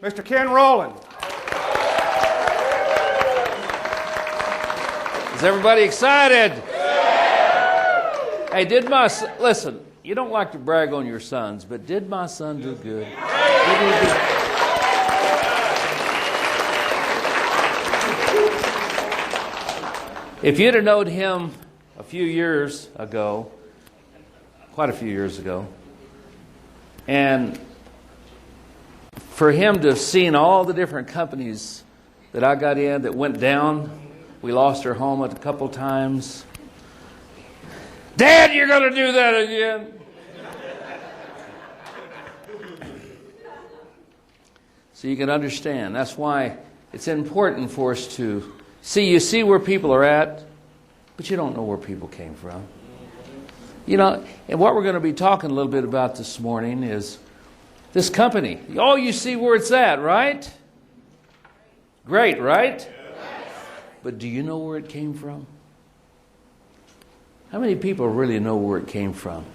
Mr. Ken Rowland. Is everybody excited? Hey, listen, you don't like to brag on your sons, but did my son do good? If you'd have known him a few years ago, quite a few years ago, and for him to have seen all the different companies that I got in that went down, we lost our home a couple times. Dad, you're going to do that again. So you can understand. That's why it's important for us to you see where people are at, but you don't know where people came from. You know, and what we're going to be talking a little bit about this morning is this company. Oh, you see where it's at, right? Great, right? Yes. But do you know where it came from? How many people really know where it came from?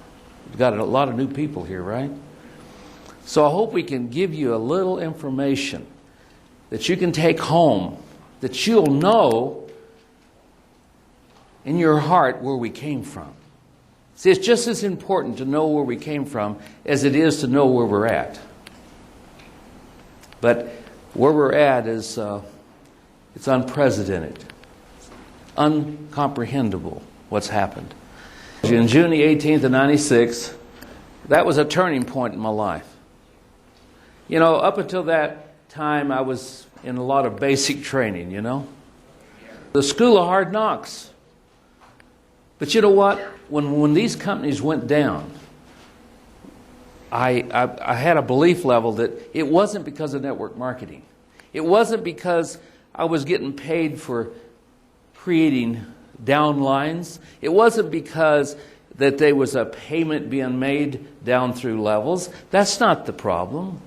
We've got a lot of new people here, right? So I hope we can give you a little information that you can take home, that you'll know in your heart where we came from. See, it's just as important to know where we came from as it is to know where we're at. But where we're at is it's unprecedented, uncomprehendable what's happened. On June the 18th of 96, that was a turning point in my life. You know, up until that time, I was in a lot of basic training, you know. The school of hard knocks. But you know what? When these companies went down, I had a belief level that it wasn't because of network marketing. It wasn't because I was getting paid for creating downlines. It wasn't because that there was a payment being made down through levels. That's not the problem.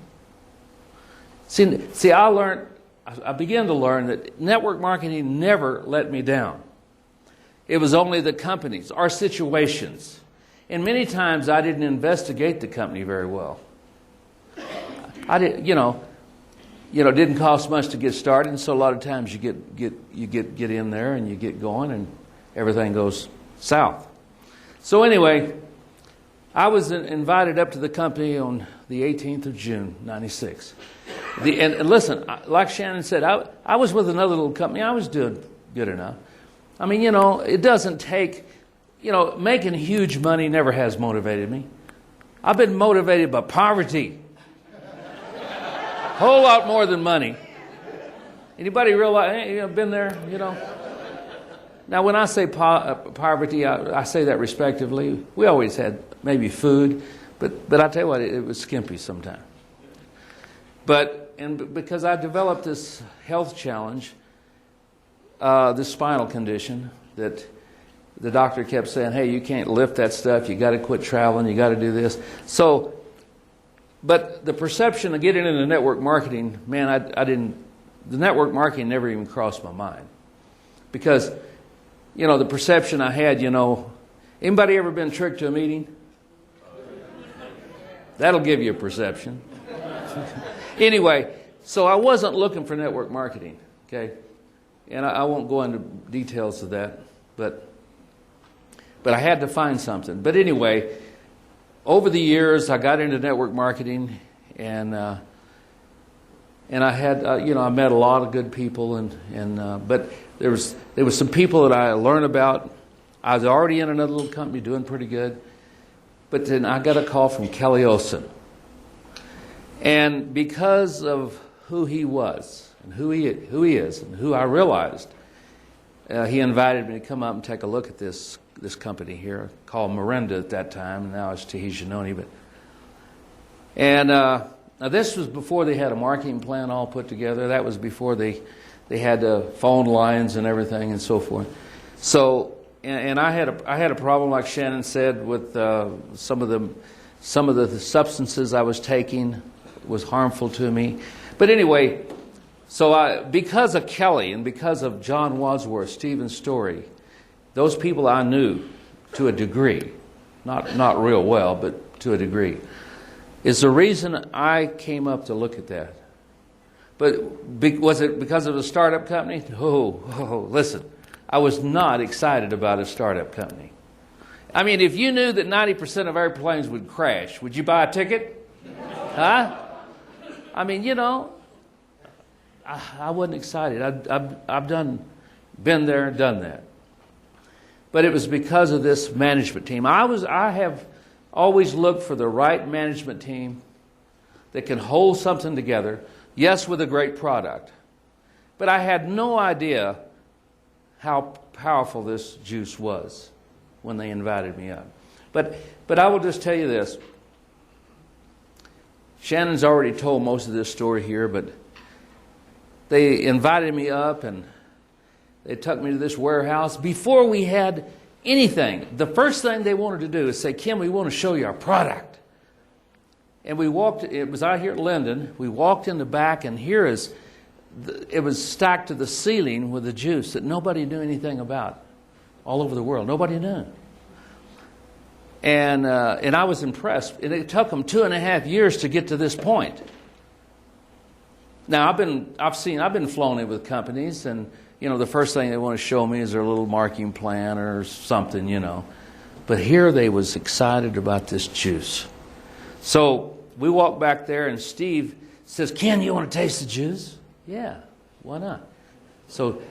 See, I began to learn that network marketing never let me down. It was only the companies, our situations. And many times I didn't investigate the company very well. I didn't, it didn't cost much to get started, and so a lot of times you get in there and you get going and everything goes south. So anyway, I was invited up to the company on the 18th of June, 96. And listen, like Shannon said, I was with another little company. I was doing good enough. I mean, it doesn't take, making huge money never has motivated me. I've been motivated by poverty. A whole lot more than money. Anybody realize, been there, Now, when I say poverty, I say that respectively. We always had maybe food, but I tell you what, it was skimpy sometimes. And because I developed this health challenge, this spinal condition that the doctor kept saying, hey, you can't lift that stuff, you got to quit traveling, you got to do this. So, but the perception of getting into network marketing, man, the network marketing never even crossed my mind. Because, the perception I had, anybody ever been tricked to a meeting? That'll give you a perception. Anyway, so I wasn't looking for network marketing, okay? And I won't go into details of that, but I had to find something. But anyway, over the years, I got into network marketing, and I had, I met a lot of good people, but there was some people that I learned about. I was already in another little company doing pretty good, but then I got a call from Kelly Olson. And because of who he was and who he is and who I realized, he invited me to come up and take a look at this company here called Miranda at that time, and now it's Tehijanoni. Now this was before they had a marketing plan all put together. That was before they had phone lines and everything and so forth. So and I had a problem, like Shannon said, with some of the substances I was taking was harmful to me. But anyway, so because of Kelly and because of John Wadsworth, Stephen Story, those people I knew to a degree, not real well, but to a degree, is the reason I came up to look at that. But was it because of a startup company? Listen, I was not excited about a startup company. I mean, if you knew that 90% of airplanes would crash, would you buy a ticket? Huh? I mean, you know, I wasn't excited. I've been there and done that. But it was because of this management team. I have always looked for the right management team that can hold something together, yes, with a great product. But I had no idea how powerful this juice was when they invited me up. But I will just tell you this. Shannon's already told most of this story here, but they invited me up and they took me to this warehouse. Before we had anything, the first thing they wanted to do is say, Kim, we want to show you our product. And we walked, it was out here at Linden, we walked in the back, and it was stacked to the ceiling with the juice that nobody knew anything about all over the world. Nobody knew. And I was impressed. And it took them 2.5 years to get to this point. Now, I've been flown in with companies, and you know, the first thing they want to show me is their little marketing plan or something, you know. But here they was excited about this juice. So we walked back there, and Steve says, Ken, you want to taste the juice? Yeah, why not? So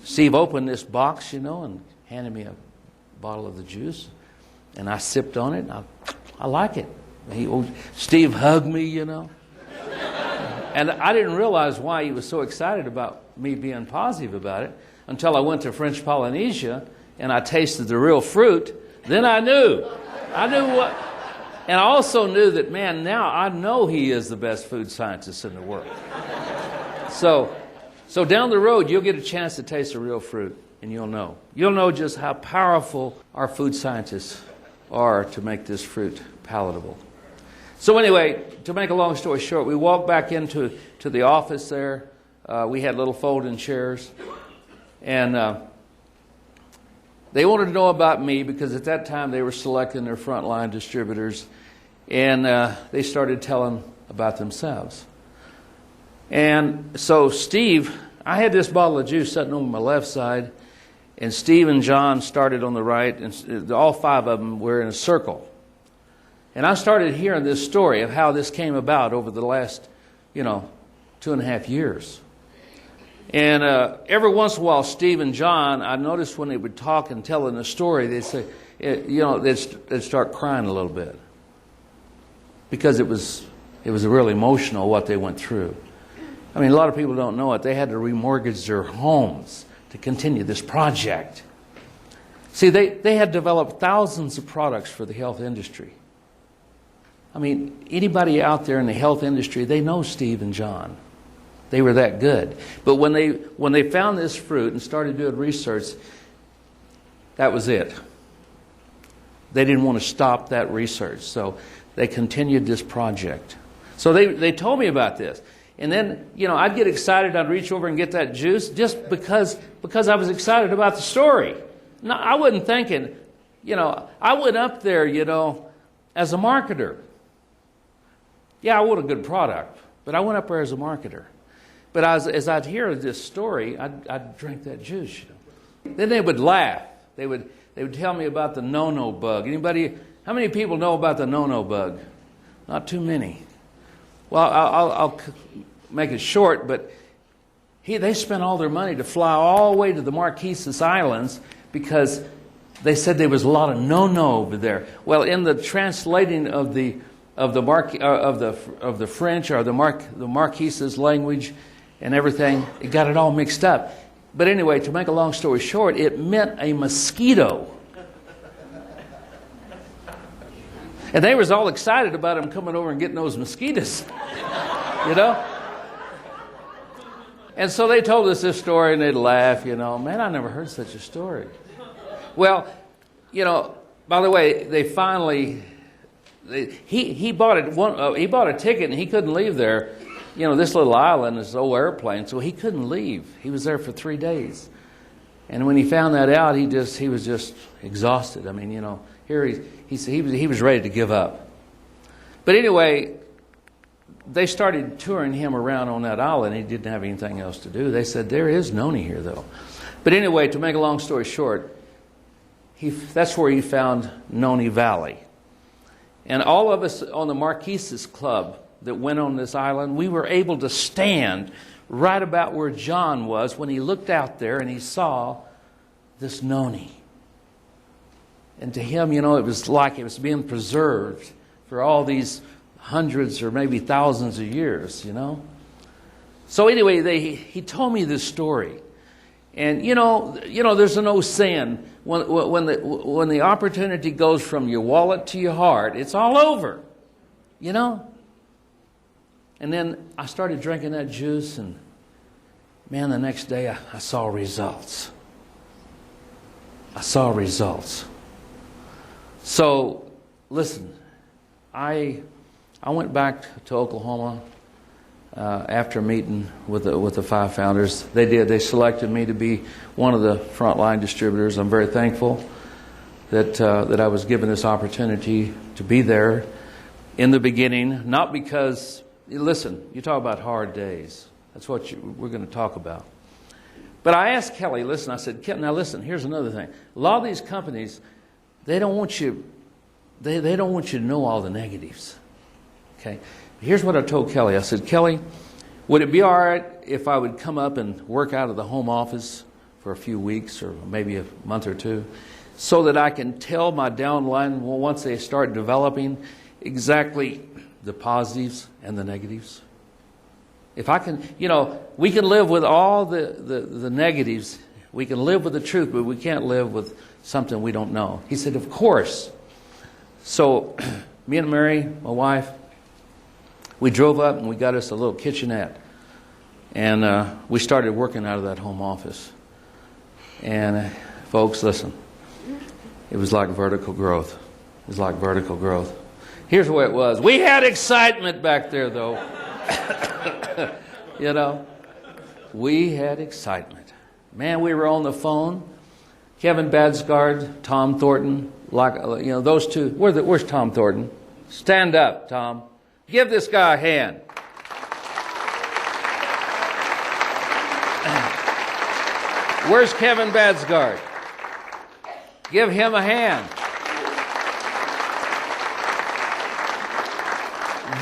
Steve opened this box, you know, and handed me a bottle of the juice. And I sipped on it, and I like it. Steve hugged me, you know. And I didn't realize why he was so excited about me being positive about it until I went to French Polynesia and I tasted the real fruit. Then I knew. What. And I also knew that, man, now I know he is the best food scientist in the world. So down the road, you'll get a chance to taste the real fruit, and you'll know. You'll know just how powerful our food scientists are to make this fruit palatable. So anyway, to make a long story short, we walked back into the office there. We had little folding chairs. And they wanted to know about me because at that time they were selecting their frontline distributors. And they started telling about themselves. And so Steve, I had this bottle of juice sitting on my left side. And Steve and John started on the right. And all 5 of them were in a circle. And I started hearing this story of how this came about over the last, 2.5 years. And every once in a while, Steve and John, I noticed when they would talk and telling the story, they'd say, they'd start crying a little bit. Because it was really emotional what they went through. I mean, a lot of people don't know it. They had to remortgage their homes to continue this project. See, they had developed thousands of products for the health industry. I mean, anybody out there in the health industry, they know Steve and John. They were that good. But when they found this fruit and started doing research, that was it. They didn't want to stop that research, so they continued this project. So they told me about this. And then, I'd get excited. I'd reach over and get that juice just because I was excited about the story. No, I wasn't thinking, I went up there, as a marketer. Yeah, I want a good product, but I went up there as a marketer. But as I'd hear this story, I'd drink that juice. Then they would laugh. They would tell me about the no-no bug. How many people know about the no-no bug? Not too many. Well, I'll make it short, but they spent all their money to fly all the way to the Marquesas Islands because they said there was a lot of no-no over there. Well, in the translating of the French or the Marquesas language and everything, it got it all mixed up. But anyway, to make a long story short, it meant a mosquito. And they was all excited about him coming over and getting those mosquitoes, And so they told us this story and they'd laugh, Man, I never heard such a story. Well, by the way, they finally... He bought it. He bought a ticket and he couldn't leave there. This little island, this old airplane, so he couldn't leave. He was there for 3 days, and when he found that out, he was just exhausted. I mean, here he was ready to give up. But anyway, they started touring him around on that island. He didn't have anything else to do. They said, there is noni here, though. But anyway, to make a long story short, that's where he found Noni Valley. And all of us on the Marquesas Club that went on this island, we were able to stand right about where John was when he looked out there and he saw this noni. And to him, it was like it was being preserved for all these hundreds or maybe thousands of years, So anyway, he told me this story. And, there's an old saying, when the opportunity goes from your wallet to your heart, it's all over, And then I started drinking that juice, and, man, the next day I saw results. I saw results. So, listen, I went back to Oklahoma after meeting with the 5 founders. They selected me to be one of the frontline distributors. I'm very thankful that I was given this opportunity to be there in the beginning. Not because, listen, you talk about hard days. That's what we're going to talk about. But I asked Kelly, I said, now listen, here's another thing. A lot of these companies, they don't want you to know all the negatives. Okay? Here's what I told Kelly. I said, Kelly, would it be all right if I would come up and work out of the home office for a few weeks or maybe a month or two so that I can tell my downline, once they start developing, exactly the positives and the negatives? If I can, we can live with all the negatives. We can live with the truth, but we can't live with something we don't know. He said, of course. So me and Mary, my wife, we drove up and we got us a little kitchenette. And we started working out of that home office. And folks, listen, it was like vertical growth. It was like vertical growth. Here's what it was. We had excitement back there, though. We had excitement. Man, we were on the phone. Kevin Badsgard, Tom Thornton, those two. Where's Tom Thornton? Stand up, Tom. Give this guy a hand. Where's Kevin Badsgard? Give him a hand.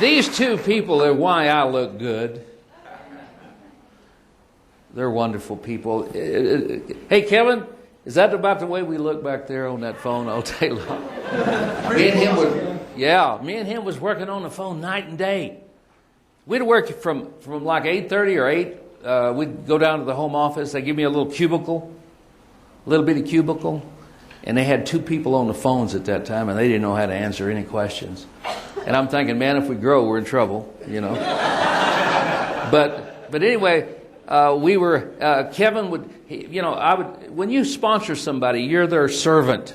These two people are why I look good. They're wonderful people. Hey, Kevin, is that about the way we look back there on that phone all day long? Me and him was working on the phone night and day. We'd work from like 8:30 or 8. We'd go down to the home office. They give me a little cubicle, a little bitty cubicle. And they had 2 people on the phones at that time, and they didn't know how to answer any questions. And I'm thinking, man, if we grow, we're in trouble, But anyway, we were. Kevin would, when you sponsor somebody, you're their servant,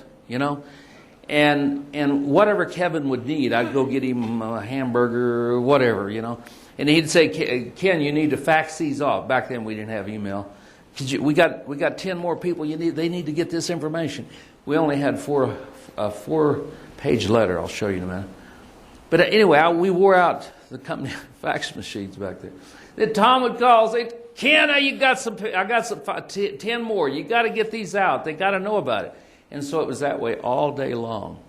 And whatever Kevin would need, I'd go get him a hamburger or whatever, And he'd say, Ken, you need to fax these off. Back then we didn't have email. We got 10 more people. They need to get this information. We only had a 4-page letter. I'll show you in a minute. But anyway, we wore out the company fax machines back there. Then Tom would call and say, Ken, I got some 10 more. You got to get these out. They got to know about it. And so it was that way all day long.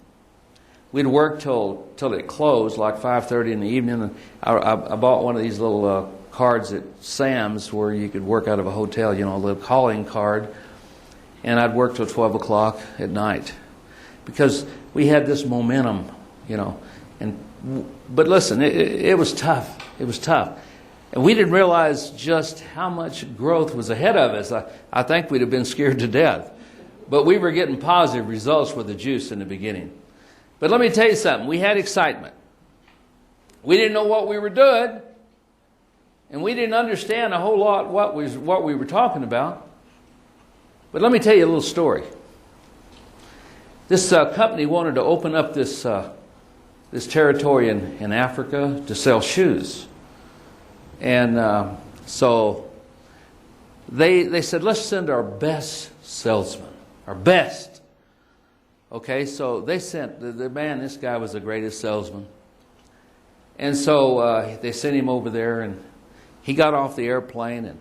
We'd work till it closed, like 5:30 in the evening. And I bought one of these little cards at Sam's where you could work out of a hotel, a little calling card. And I'd work till 12 o'clock at night because we had this momentum, But listen, it was tough. It was tough. And we didn't realize just how much growth was ahead of us. I think we'd have been scared to death. But we were getting positive results with the juice in the beginning. But let me tell you something. We had excitement. We didn't know what we were doing. And we didn't understand a whole lot what we were talking about. But let me tell you a little story. This company wanted to open up this territory in Africa to sell shoes. And so they said, let's send our best salesman, our best. Okay, so they sent the man, this guy was the greatest salesman. And so they sent him over there, and he got off the airplane, and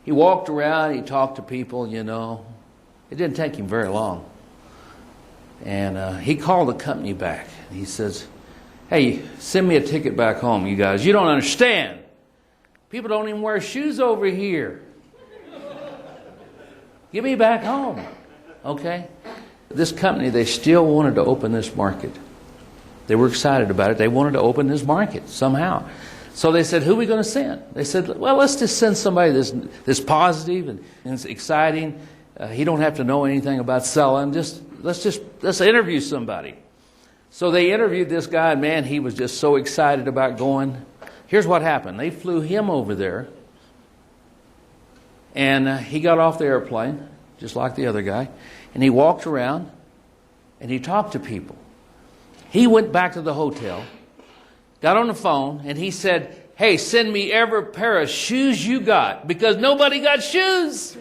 he walked around, he talked to people, you know. It didn't take him very long. And he called the company back. He says, hey, send me a ticket back home, you guys. You don't understand. People don't even wear shoes over here. Get me back home. Okay? This company, they still wanted to open this market. They were excited about it. They wanted to open this market somehow. So they said, who are we going to send? They said, well, let's just send somebody that's positive and exciting. He don't have to know anything about selling. Let's interview somebody. So they interviewed this guy, and man, he was just so excited about going. Here's what happened. They flew him over there, and he got off the airplane, just like the other guy, and he walked around, and he talked to people. He went back to the hotel, got on the phone, and he said, hey, send me every pair of shoes you got, because nobody got shoes.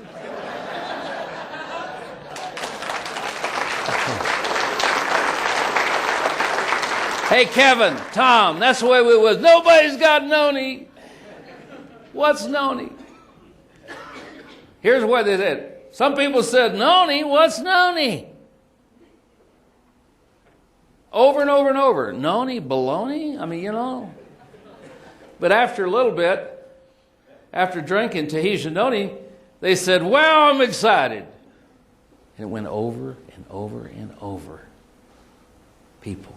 Hey, Kevin, Tom, that's the way it was. Nobody's got Noni. What's Noni? Here's what they said. Some people said, Noni, what's Noni? Over and over and over. Noni, baloney? I mean, you know. But after a little bit, after drinking Tahitian Noni, they said, wow, I'm excited. And it went over and over and over. People,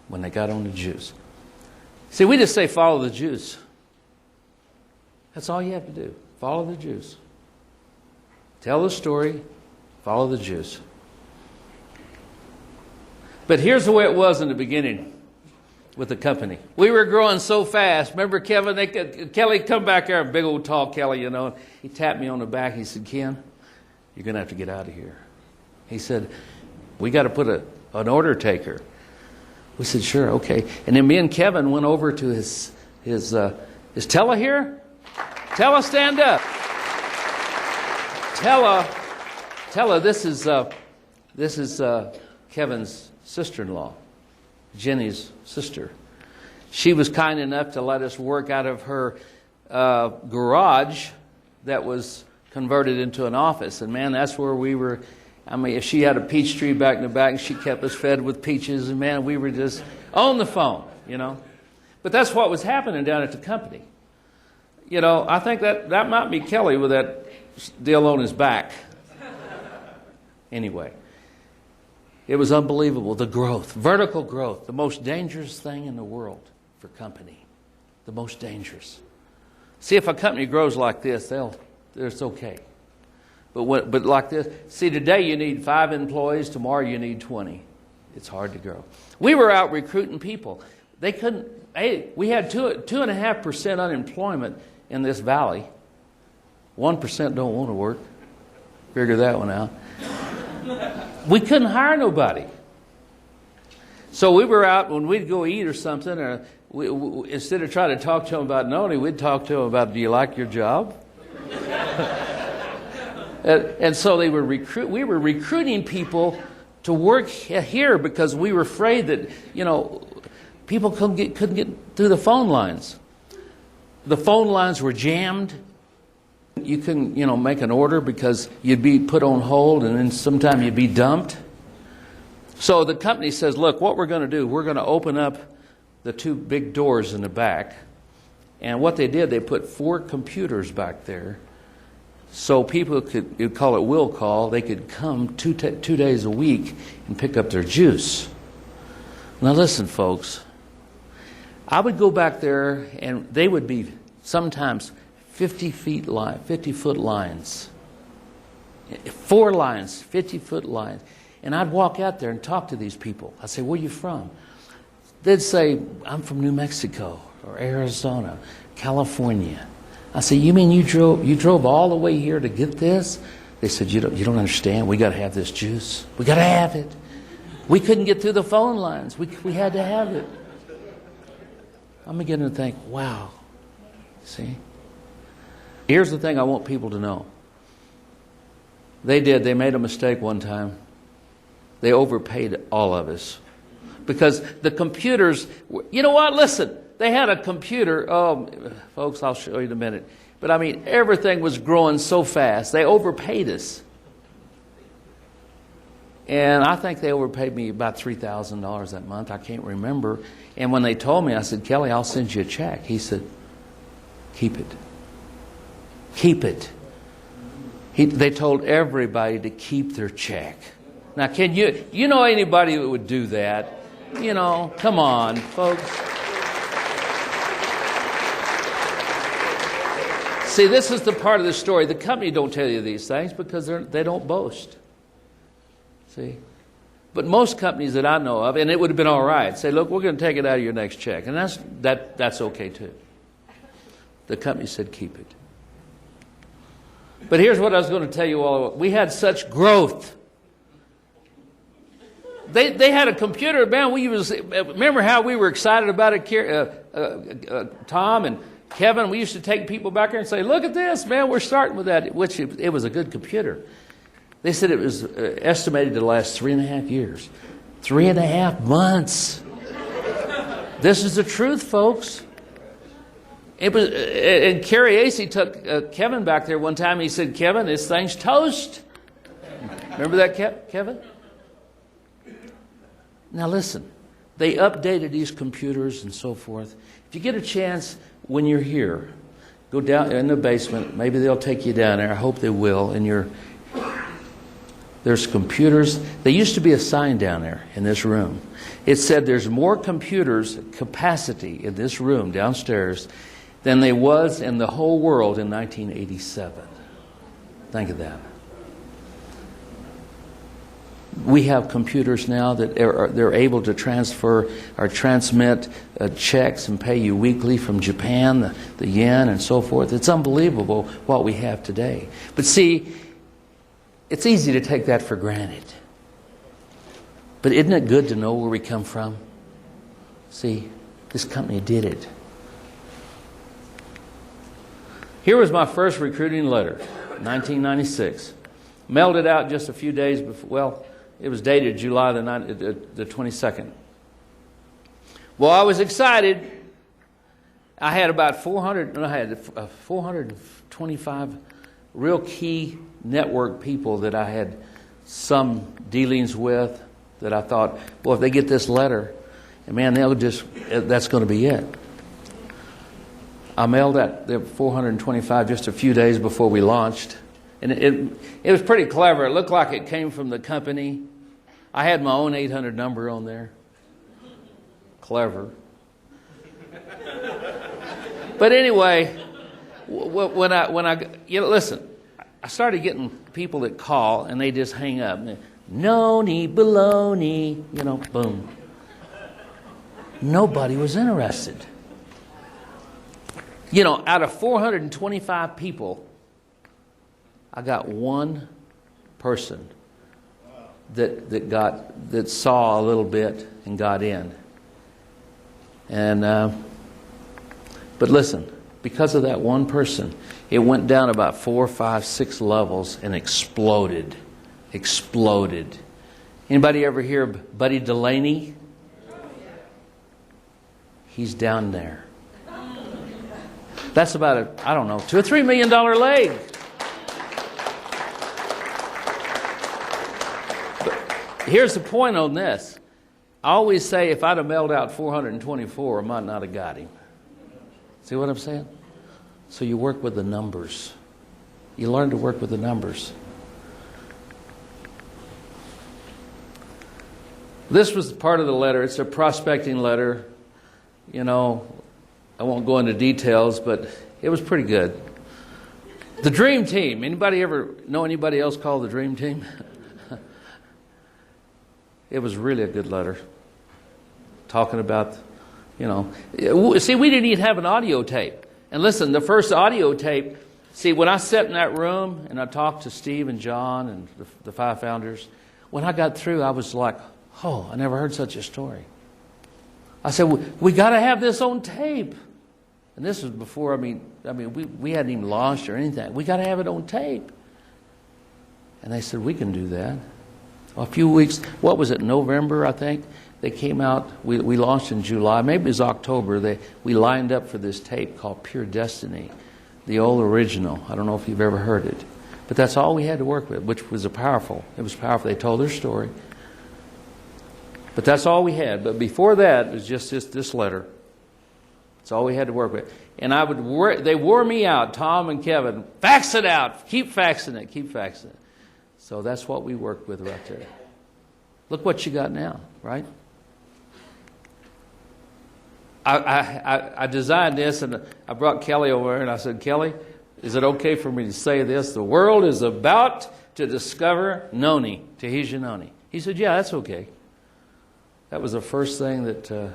when they got on the juice. See, we just say follow the juice. That's all you have to do. Follow the juice. Tell the story, follow the juice. But here's the way it was in the beginning with the company. We were growing so fast. Remember Kevin? Kelly, come back here. Big old tall Kelly, you know. He tapped me on the back. He said, Ken, you're going to have to get out of here. He said, we got to put an order taker. We said, sure, okay. And then me and Kevin went over to his is Tella here? Tella, stand up. Tella, this is Kevin's sister-in-law, Jenny's sister. She was kind enough to let us work out of her garage that was converted into an office. And man, that's where we were. I mean, if she had a peach tree back in the back, she kept us fed with peaches. And man, we were just on the phone, you know. But that's what was happening down at the company. You know, I think that might be Kelly with that deal on his back. Anyway, it was unbelievable. The growth, vertical growth, the most dangerous thing in the world for company. The most dangerous. See, if a company grows like this, it's okay. But like this, see, today you need 5 employees. Tomorrow you need 20. It's hard to grow. We were out recruiting people. They couldn't. Hey, we had 2.5% unemployment in this valley. 1% don't want to work. Figure that one out. We couldn't hire nobody. So we were out when we'd go eat or something, or instead of trying to talk to them about Noni, we'd talk to them about, do you like your job? And so we were recruiting people to work here because we were afraid that, you know, people couldn't get through the phone lines. The phone lines were jammed. You couldn't, you know, make an order because you'd be put on hold and then sometime you'd be dumped. So the company says, look, what we're going to do, we're going to open up the 2 big doors in the back. And what they did, they put 4 computers back there. So people could, you'd call it will call, they could come 2 days a week and pick up their juice. Now listen, folks. I would go back there and they would be sometimes 50-foot lines. 4 lines, 50-foot lines. And I'd walk out there and talk to these people. I'd say, where are you from? They'd say, I'm from New Mexico or Arizona, California. I said, you mean you drove all the way here to get this? They said, you don't understand. We got to have this juice. We got to have it. We couldn't get through the phone lines. We had to have it. I'm beginning to think, wow. See? Here's the thing I want people to know. They made a mistake one time. They overpaid all of us. Because the computers, you know what? Listen, they had a computer. Oh, folks, I'll show you in a minute. But I mean, everything was growing so fast. They overpaid us. And I think they overpaid me about $3,000 that month. I can't remember. And when they told me, I said, Kelly, I'll send you a check. He said, keep it. Keep it. They told everybody to keep their check. Now, can you know anybody that would do that? You know, come on, folks. See, this is the part of the story. The company don't tell you these things because they don't boast. See? But most companies that I know of, and it would have been all right, say, look, we're going to take it out of your next check. And that's okay too. The company said, keep it. But here's what I was going to tell you all about. We had such growth. They had a computer, man. Remember how we were excited about it, Tom and Kevin? We used to take people back there and say, look at this, man, we're starting with that, which it was a good computer. They said it was estimated to last 3.5 years. 3.5 months. This is the truth, folks. It was, and Kerry Acey took Kevin back there one time. He said, Kevin, this thing's toast. Remember that, Kevin? Now listen, they updated these computers and so forth. If you get a chance when you're here, go down in the basement. Maybe they'll take you down there. I hope they will. And there's computers. There used to be a sign down there in this room. It said there's more computers capacity in this room downstairs than there was in the whole world in 1987. Think of that. We have computers now that they're able to transfer or transmit checks and pay you weekly from Japan, the yen and so forth. It's unbelievable what we have today. But see, it's easy to take that for granted. But isn't it good to know where we come from? See, this company did it. Here was my first recruiting letter, 1996. Mailed it out just a few days before, well, it was dated July the 22nd. Well, I was excited. I had about 425 real key network people that I had some dealings with that I thought, well, if they get this letter, and man, that's going to be it. I mailed that 425 just a few days before we launched. And it was pretty clever. It looked like it came from the company. I had my own 800 number on there. Clever. But anyway, when I listen, I started getting people that call and they just hang up. Noni, baloney, boom. Nobody was interested. Out of 425 people, I got one person that saw a little bit and got in. And but listen, because of that one person, it went down about 4, 5, 6 levels and exploded. Exploded. Anybody ever hear of Buddy Delaney? He's down there. That's about $2 or $3 million leg. But here's the point on this. I always say if I'd have mailed out 424, I might not have got him. See what I'm saying? So you work with the numbers. You learn to work with the numbers. This was part of the letter. It's a prospecting letter. I won't go into details, but it was pretty good. The Dream Team. Anybody ever know anybody else called the Dream Team? It was really a good letter. Talking about, See, we didn't even have an audio tape. And listen, the first audio tape, see, when I sat in that room and I talked to Steve and John and the 5 founders, when I got through, I was like, oh, I never heard such a story. I said, we got to have this on tape. And this was before, we hadn't even launched or anything. We got to have it on tape. And they said, we can do that. A few weeks, what was it, November, I think? They came out, we launched in July, maybe it was October. We lined up for this tape called Pure Destiny, the old original. I don't know if you've ever heard it. But that's all we had to work with, which was powerful. It was powerful. They told their story. But that's all we had. But before that, it was just this letter. That's all we had to work with. And they wore me out, Tom and Kevin. Fax it out. Keep faxing it. Keep faxing it. So that's what we worked with right there. Look what you got now, right? I designed this, and I brought Kelly over, and I said, Kelly, is it okay for me to say this? The world is about to discover Noni, Tahitian Noni. He said, yeah, that's okay. That was the first thing that,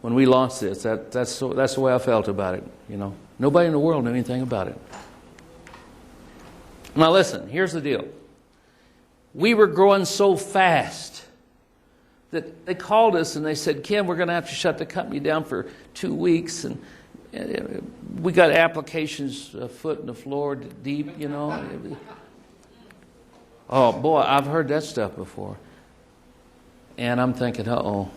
when we launched this, that's the way I felt about it. You know, nobody in the world knew anything about it. Now listen, here's the deal. We were growing so fast that they called us and they said, Kim, we're going to have to shut the company down for 2 weeks. And we got applications a foot in the floor deep, you know. Oh, boy, I've heard that stuff before. And I'm thinking, uh-oh.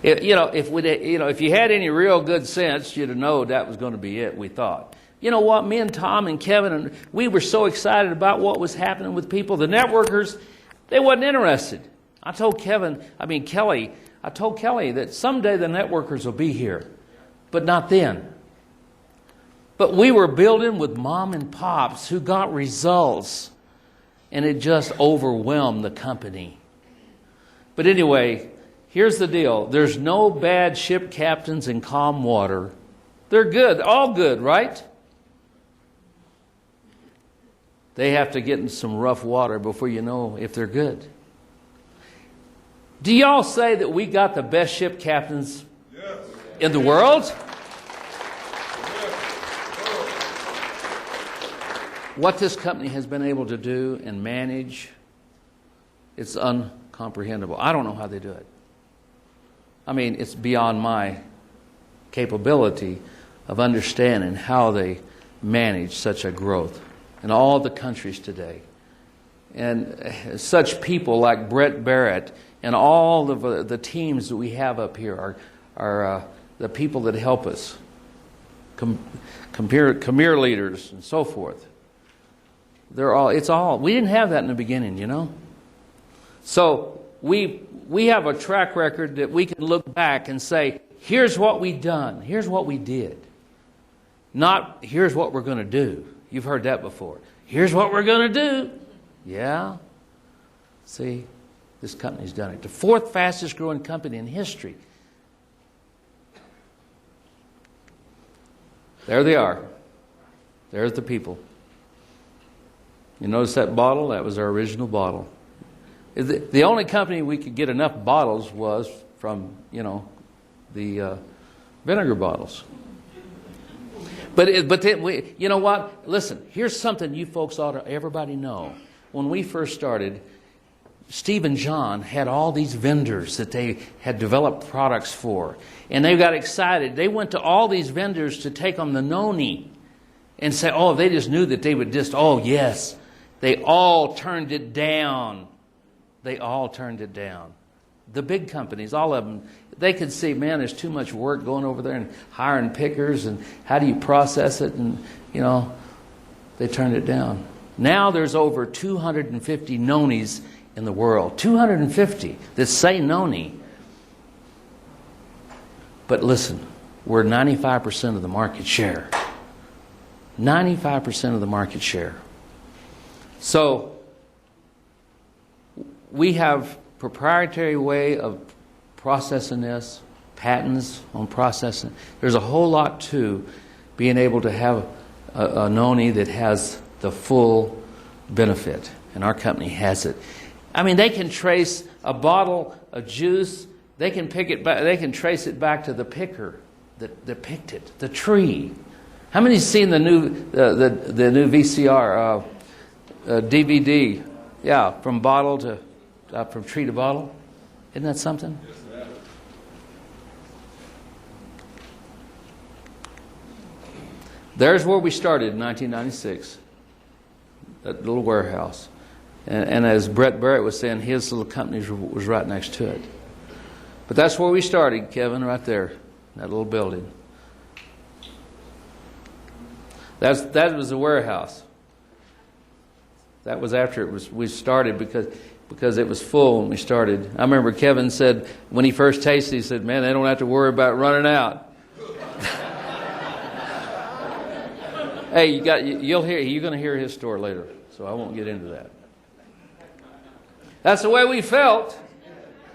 If you had any real good sense, you'd know that was going to be it, we thought. You know what? Me and Tom and Kevin, we were so excited about what was happening with people. The networkers, they wasn't interested. I told Kelly that someday the networkers will be here, but not then. But we were building with mom and pops who got results, and it just overwhelmed the company. But anyway, here's the deal. There's no bad ship captains in calm water. They're good, all good, right? They have to get in some rough water before you know if they're good. Do y'all say that we got the best ship captains in the world? What this company has been able to do and manage, it's incomprehensible. I don't know how they do it. I mean, it's beyond my capability of understanding how they manage such a growth in all the countries today. And such people like Brett Barrett and all of the teams that we have up here are the people that help us, Khmer leaders and so forth. We didn't have that in the beginning, you know. So we have a track record that we can look back and say, here's what we done, here's what we did. Not, here's what we're going to do. You've heard that before. Here's what we're going to do. Yeah. See, this company's done it. The fourth fastest growing company in history. There they are. There's the people. You notice that bottle? That was our original bottle. The only company we could get enough bottles was from, the vinegar bottles. But then you know what? Listen, here's something you folks ought to everybody know. When we first started, Steve and John had all these vendors that they had developed products for. And they got excited. They went to all these vendors to take on the Noni and say, oh, they just knew that they would just, oh, yes. They all turned it down. They all turned it down. The big companies, all of them, they could see, man, there's too much work going over there and hiring pickers and how do you process it? And, they turned it down. Now there's over 250 Nonis in the world. 250 that say Noni. But listen, we're 95% of the market share. 95% of the market share. So we have proprietary way of processing this, patents on processing. There's a whole lot to being able to have a Noni that has the full benefit, and our company has it. I mean, they can trace a bottle of juice. They can pick it back. They can trace it back to the picker that picked it, the tree. How many's seen the new VCR DVD? Yeah, from bottle to from tree to bottle. Isn't that something? Yes, ma'am. There's where we started in 1996. That little warehouse. And as Brett Barrett was saying, his little company was right next to it. But that's where we started, Kevin, right there, that little building. That was the warehouse. That was after we started because it was full when we started. I remember Kevin said when he first tasted, he said, "Man, they don't have to worry about running out." Hey, you're going to hear his story later, so I won't get into that. That's the way we felt.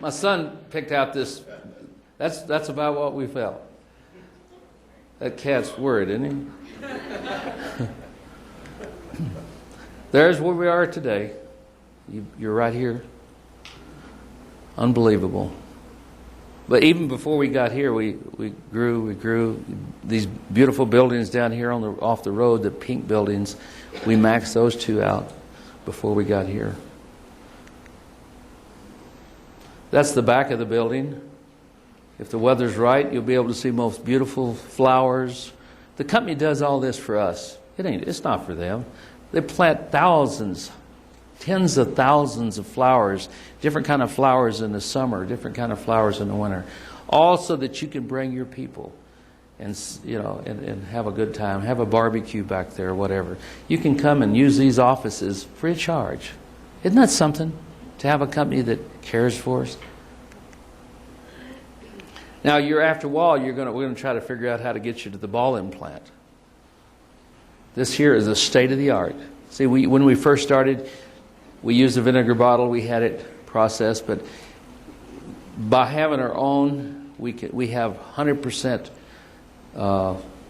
My son picked out this. That's about what we felt. That cat's worried, isn't he? There's where we are today. You're right here. Unbelievable. But even before we got here, we grew. These beautiful buildings down here off the road, the pink buildings, we maxed those two out before we got here. That's the back of the building. If the weather's right, you'll be able to see most beautiful flowers. The company does all this for us. It's not for them. They plant thousands, tens of thousands of flowers, different kind of flowers in the summer, different kind of flowers in the winter, all so that you can bring your people and have a good time, have a barbecue back there, whatever. You can come and use these offices free of charge. Isn't that something to have a company that cares for us? Now, after a while, we're going to try to figure out how to get you to the ball implant. This here is a state of the art. See, when we first started, we used a vinegar bottle. We had it processed, but by having our own, we have 100%.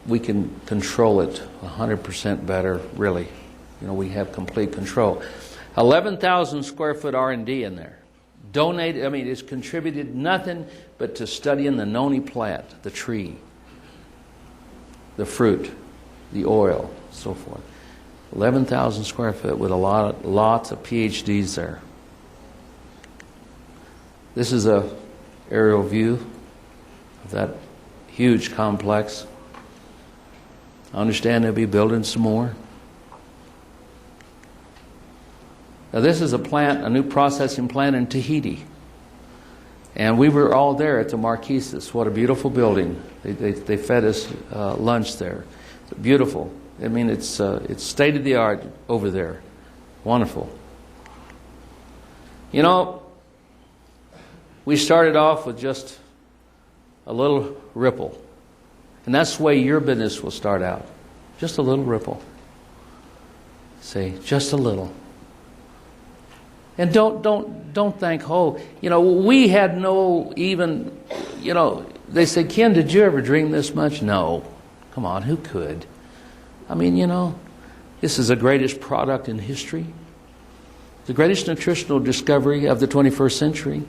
We can control it 100% better. Really, we have complete control. 11,000 square foot R&D in there. Donated. I mean, it's contributed nothing but to studying the noni plant, the tree, the fruit, the oil, so forth. 11,000 square foot with lots of PhDs there. This is a aerial view of that huge complex. I understand they'll be building some more. Now this is a new processing plant in Tahiti. And we were all there at the Marquesas. What a beautiful building. They fed us lunch there. It's beautiful. I mean, it's state of the art over there. Wonderful. We started off with just a little ripple. And that's the way your business will start out. Just a little ripple. See, just a little. And don't think, we had no even, they say, "Ken, did you ever dream this much?" No. Come on, who could? I mean, this is the greatest product in history. The greatest nutritional discovery of the 21st century.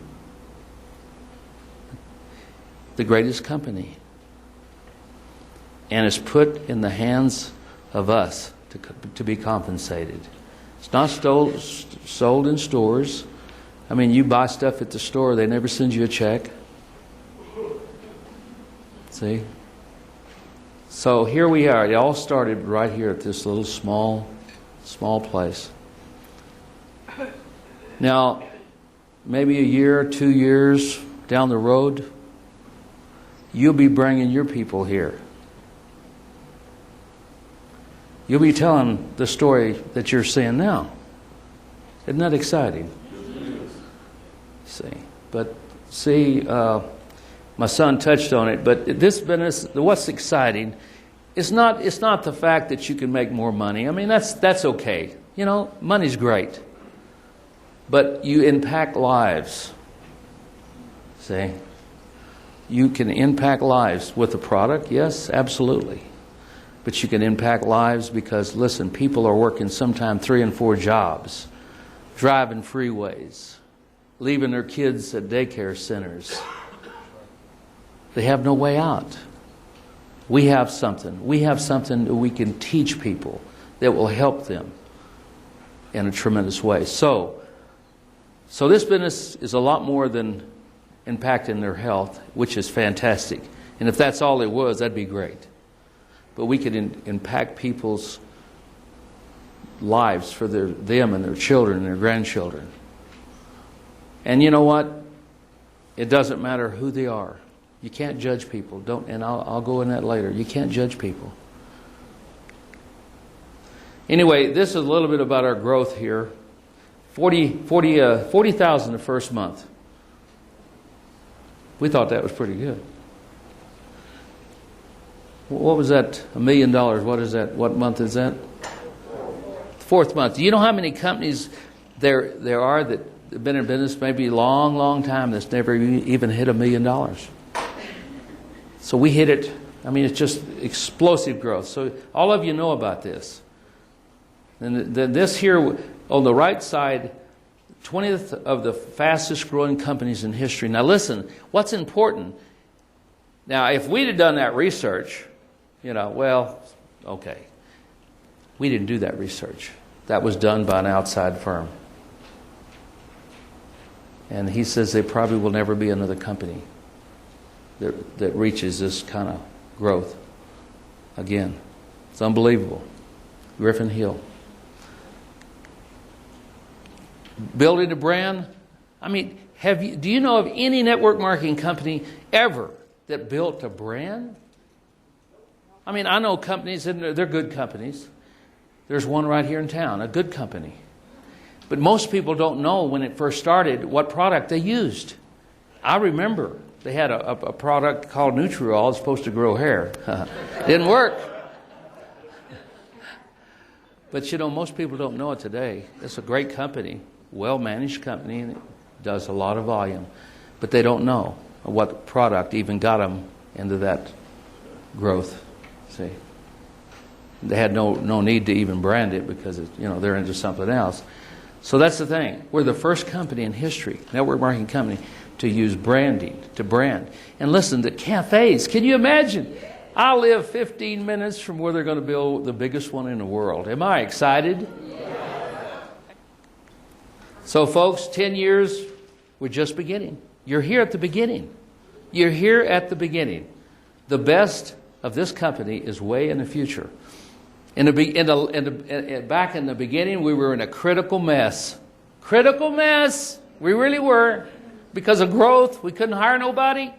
The greatest company. And it's put in the hands of us to be compensated. It's not sold in stores. I mean, you buy stuff at the store, they never send you a check. See? So here we are. It all started right here at this little small place. Now, maybe a year, 2 years down the road, you'll be bringing your people here. You'll be telling the story that you're seeing now. Isn't that exciting? My son touched on it, but this business, what's exciting, it's not the fact that you can make more money. I mean, that's okay. Money's great. But you impact lives. See? You can impact lives with a product, yes, absolutely. But you can impact lives because, listen, people are working sometimes 3 and 4 jobs, driving freeways, leaving their kids at daycare centers. They have no way out. We have something. We have something that we can teach people that will help them in a tremendous way. So this business is a lot more than impacting their health, which is fantastic. And if that's all it was, that'd be great. But we could impact people's lives for them and their children and their grandchildren. And you know what? It doesn't matter who they are. You can't judge people. And I'll go in that later. You can't judge people. Anyway, this is a little bit about our growth here. 40,000 the first month. We thought that was pretty good. What was that? $1 million. What is that? What month is that? Fourth month. Do you know how many companies there are that have been in business maybe a long, long time that's never even hit $1 million? So we hit it. I mean, it's just explosive growth. So all of you know about this. And then this here on the right side, 20th of the fastest growing companies in history. Now listen, what's important? Now, if we'd have done that research, well, okay. We didn't do that research. That was done by an outside firm. And he says there probably will never be another company that reaches this kind of growth again. It's unbelievable. Griffin Hill. Building a brand. I mean, do you know of any network marketing company ever that built a brand? I mean, I know companies, and they're good companies. There's one right here in town, a good company. But most people don't know when it first started what product they used. I remember they had a product called Nutriol. It's supposed to grow hair. Didn't work. But most people don't know it today. It's a great company, well-managed company, and it does a lot of volume. But they don't know what product even got them into that growth. See, they had no need to even brand it because they're into something else. So that's the thing. We're the first company in history, network marketing company, to use branding, to brand. And listen, the cafes, can you imagine? I live 15 minutes from where they're going to build the biggest one in the world. Am I excited? Yeah. So folks, 10 years, we're just beginning. You're here at the beginning. You're here at the beginning. The best of this company is way in the future. Back in the beginning, we were in a critical mess. Critical mess. We really were. Because of growth, we couldn't hire nobody.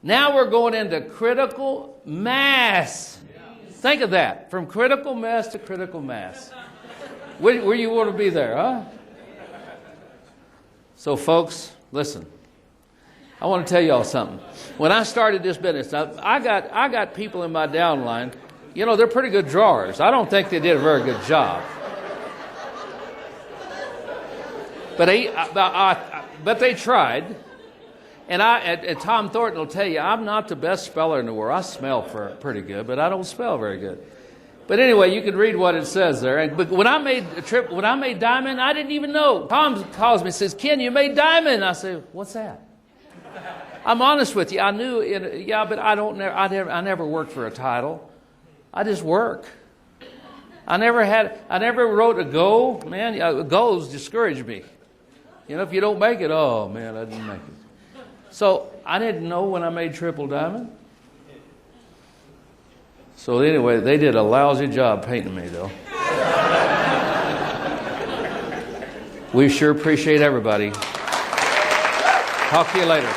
Now we're going into critical mass. Think of that. From critical mass to critical mass. Where you want to be there, huh? So folks, listen. I want to tell y'all something. When I started this business, I got people in my downline. They're pretty good drawers. I don't think they did a very good job. But they tried. And Tom Thornton will tell you, I'm not the best speller in the world. I smell pretty good, but I don't spell very good. But anyway, you can read what it says there. But when I made Diamond, I didn't even know. Tom calls me and says, "Ken, you made Diamond." I say, "What's that?" I'm honest with you. I knew, but I never worked for a title. I just work. I never wrote a goal. Man, goals discourage me. If you don't make it, oh man, I didn't make it. So I didn't know when I made Triple Diamond. So anyway, they did a lousy job painting me, though. We sure appreciate everybody. Talk to you later.